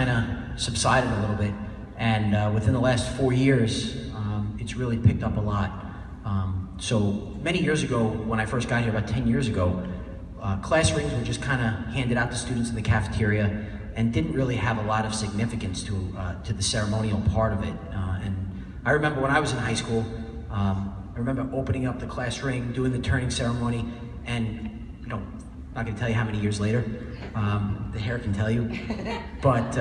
kind of subsided a little bit. And within the last 4 years, it's really picked up a lot. So many years ago, when I first got here, about 10 years ago, class rings were just kind of handed out to students in the cafeteria and didn't really have a lot of significance to the ceremonial part of it. And I remember when I was in high school, I remember opening up the class ring, doing the turning ceremony, and I'm not going to tell you how many years later, the hair can tell you, but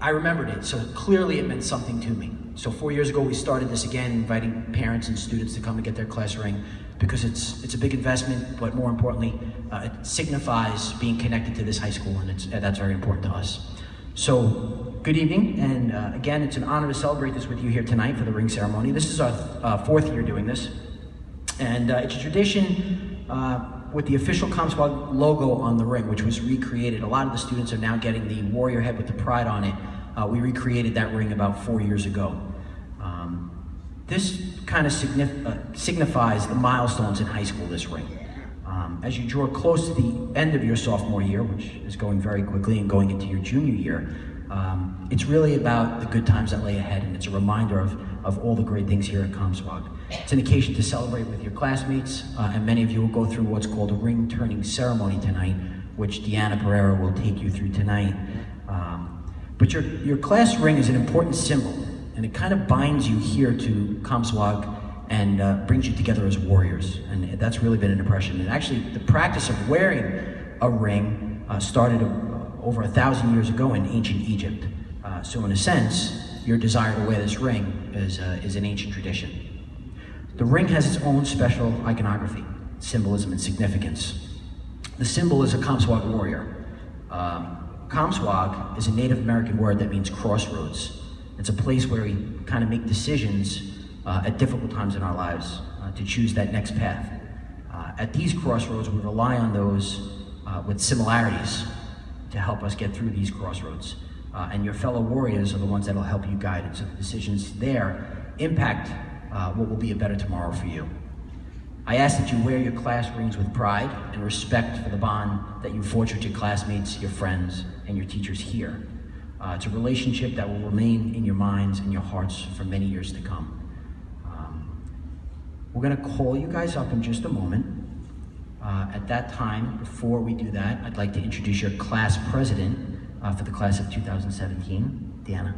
I remembered it, so clearly it meant something to me. So 4 years ago we started this again, inviting parents and students to come and get their class ring, because it's a big investment, but more importantly, it signifies being connected to this high school, and that's very important to us. So, good evening, and again, it's an honor to celebrate this with you here tonight for the ring ceremony. This is our fourth year doing this, and it's a tradition with the official CommSquad logo on the ring, which was recreated. A lot of the students are now getting the warrior head with the pride on it. We recreated that ring about 4 years ago. This kind of signifies the milestones in high school, this ring. As you draw close to the end of your sophomore year, which is going very quickly, and going into your junior year, it's really about the good times that lay ahead, and it's a reminder of all the great things here at CommSquad. It's an occasion to celebrate with your classmates, and many of you will go through what's called a ring turning ceremony tonight, which Deanna Pereira will take you through tonight. But your class ring is an important symbol, and it kind of binds you here to CommSquad and brings you together as warriors, and that's really been an impression. And actually, the practice of wearing a ring started over 1,000 years ago in ancient Egypt. So in a sense, your desire to wear this ring is an ancient tradition. The ring has its own special iconography, symbolism, and significance. The symbol is a CommSquad warrior. CommSquad is a Native American word that means crossroads. It's a place where we kind of make decisions at difficult times in our lives to choose that next path. At these crossroads, we rely on those with similarities to help us get through these crossroads. And your fellow warriors are the ones that will help you guide it, so the decisions there impact what will be a better tomorrow for you. I ask that you wear your class rings with pride and respect for the bond that you forge with your classmates, your friends, and your teachers here. It's a relationship that will remain in your minds and your hearts for many years to come. We're gonna call you guys up in just a moment. At that time, before we do that, I'd like to introduce your class president for the class of 2017, Deanna.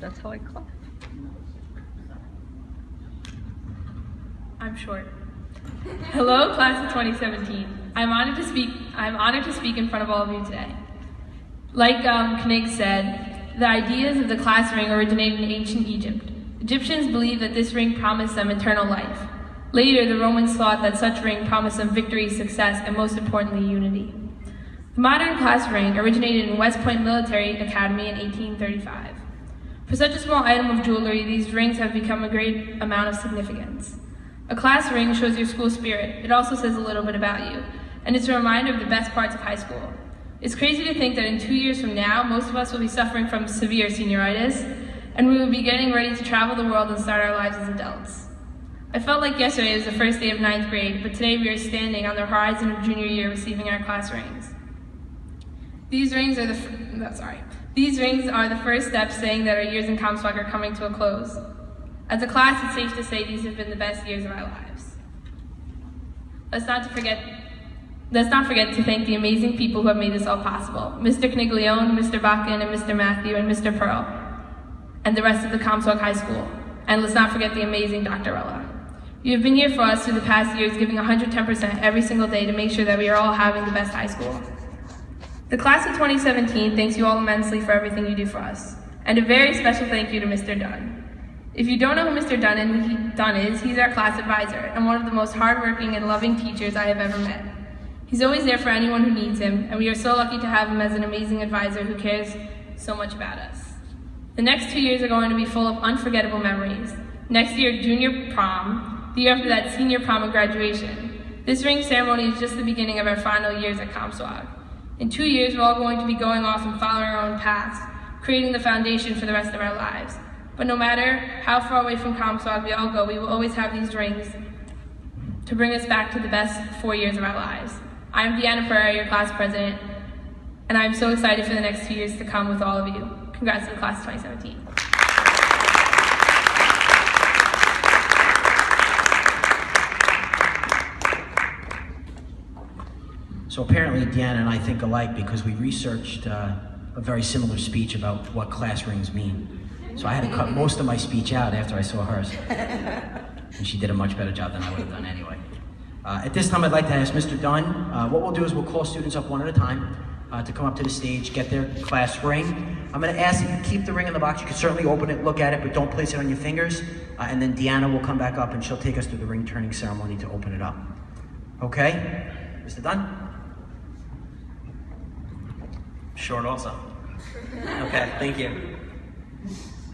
That's how I clap. I'm short. Hello, class of 2017. I'm honored to speak in front of all of you today. Like Knig said, the ideas of the class ring originated in ancient Egypt. Egyptians believed that this ring promised them eternal life. Later, the Romans thought that such ring promised them victory, success, and most importantly, unity. The modern class ring originated in West Point Military Academy in 1835. For such a small item of jewelry, these rings have become a great amount of significance. A class ring shows your school spirit. It also says a little bit about you, and it's a reminder of the best parts of high school. It's crazy to think that in 2 years from now, most of us will be suffering from severe senioritis, and we will be getting ready to travel the world and start our lives as adults. I felt like yesterday was the first day of 9th grade, but today we are standing on the horizon of junior year receiving our class rings. These rings are the first steps saying that our years in CommSquad are coming to a close. As a class, it's safe to say these have been the best years of our lives. Let's not forget to thank the amazing people who have made this all possible. Mr. Kniglione, Mr. Bakken, and Mr. Matthew, and Mr. Pearl, and the rest of the CommSquad High School. And let's not forget the amazing Dr. Rella. You have been here for us through the past years, giving 110% every single day to make sure that we are all having the best high school. The class of 2017 thanks you all immensely for everything you do for us. And a very special thank you to Mr. Dunn. If you don't know who Mr. Dunn is, he's our class advisor and one of the most hardworking and loving teachers I have ever met. He's always there for anyone who needs him, and we are so lucky to have him as an amazing advisor who cares so much about us. The next 2 years are going to be full of unforgettable memories. Next year, junior prom. The year after that, senior prom and graduation. This ring ceremony is just the beginning of our final years at CommSquad. In 2 years, we're all going to be going off and following our own paths, creating the foundation for the rest of our lives. But no matter how far away from Comstock we all go, we will always have these rings to bring us back to the best 4 years of our lives. I am Deanna Ferreira, your class president, and I am so excited for the next 2 years to come with all of you. Congrats to the class of 2017. So apparently Deanna and I think alike because we researched a very similar speech about what class rings mean. So I had to cut most of my speech out after I saw hers. And she did a much better job than I would have done anyway. At this time I'd like to ask Mr. Dunn, what we'll do is we'll call students up one at a time to come up to the stage, get their class ring. I'm going to ask that you keep the ring in the box. You can certainly open it, look at it, but don't place it on your fingers. And then Deanna will come back up and she'll take us through the ring turning ceremony to open it up. Okay? Mr. Dunn? Short also. Okay, thank you.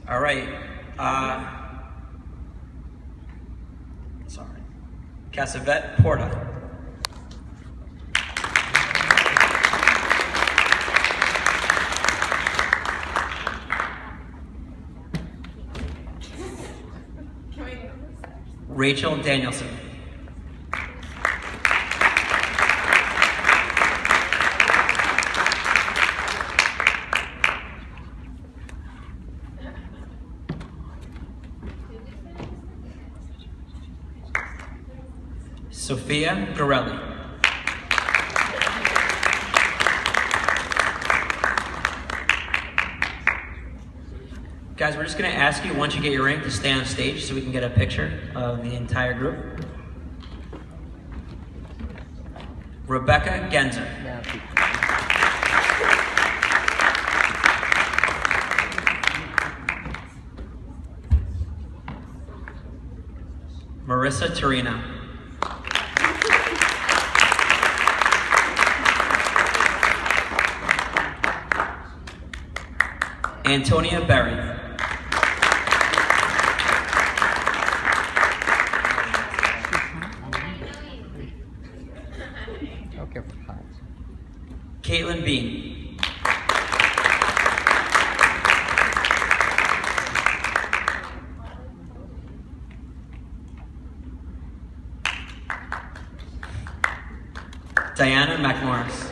All right. Sorry. Casavet Porta. Rachel Danielson. Sophia Gorelli. Guys, we're just going to ask you, once you get your ring, to stay on stage so we can get a picture of the entire group. Rebecca Genzer. Marissa Torino. Antonia Berry. Caitlin Bean. Diana McMorris.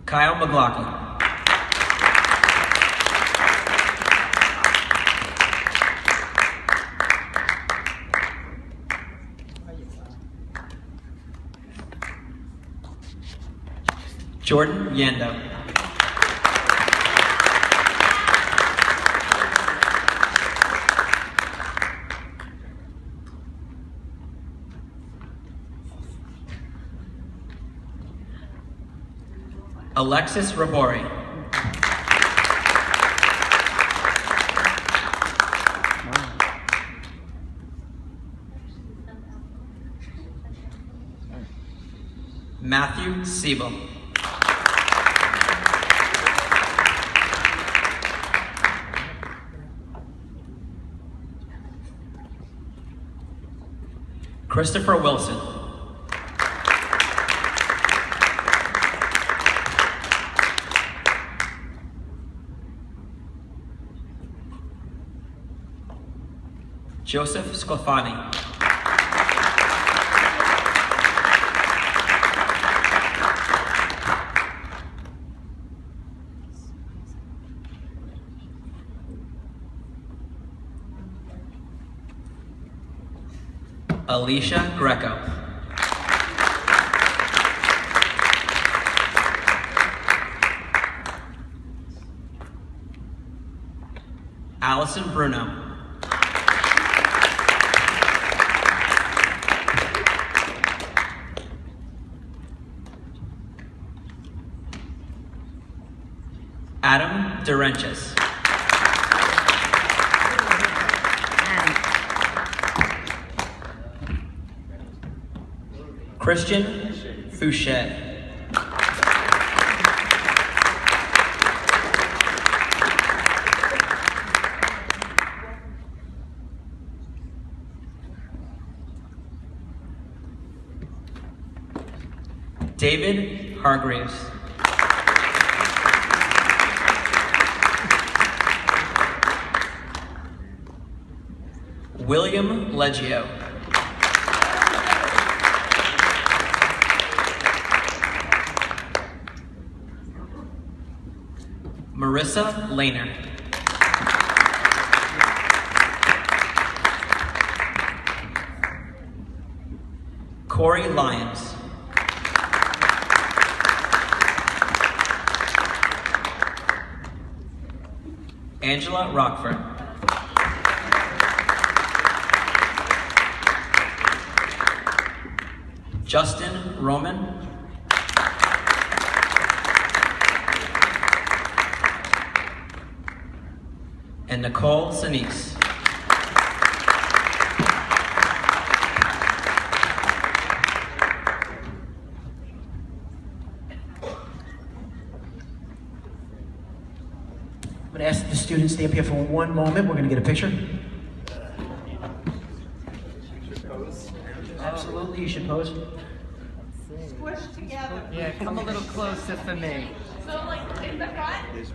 Kyle McLaughlin. Jordan Yando. Alexis Rabori. Matthew Siebel. Christopher Wilson. Joseph Sclafani. Alicia Greco. Allison Bruno. Adam Durenches. Christian Fouché. David Hargreaves. William Leggio. Marissa Lehner. Corey Lyons. Angela Rockford. Justin Roman. And Nicole Sinise. I'm going to ask the students to stay up here for one moment. We're going to get a picture. Absolutely, you should pose. Yeah, come a little closer for me. So, like, in the front?